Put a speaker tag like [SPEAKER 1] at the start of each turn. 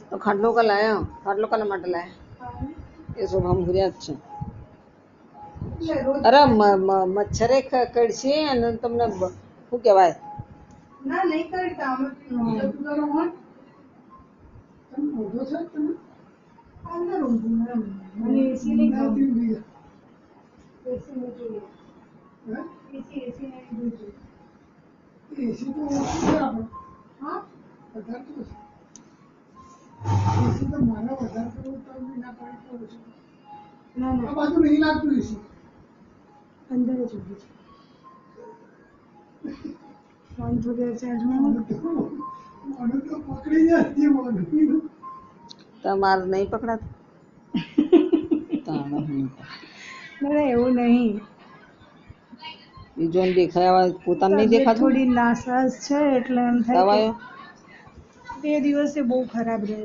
[SPEAKER 1] તો ખાટલો કા લાયા? ખાટલો કાના માટે લાયા? એ શોભામ ઘુર્યા જ છે. અરે મચ્છરે કરડશે અને તમને શું કહેવાય? ના નહીં કરતા અમે મોઢો છે તમે અંદર ઊંધું મને એસી નહીં ગમતું. એસી નહીં જોઈએ. એસી નહીં જોઈએ. એસી તો ઓછું છે આપણે. હા વધારે તો છે. એસી તો મારા વધારે તો બી ના પાડી તો ઓછું. ના આ બાજુ નહીં લાગતું એસી. અંદર જ ઊભું છે. ફોન થોડી ચાર્જમાં મોઢું તો પકડી જાય મોઢું. તમારે નહીં પકડાતું? ના એવું નહીં. બીજોને દેખાય પોતાને નહીં દેખાતું? થોડી નાસાસ છે એટલે એમ થાય. 2 દિવસે બહુ ખરાબ રહે.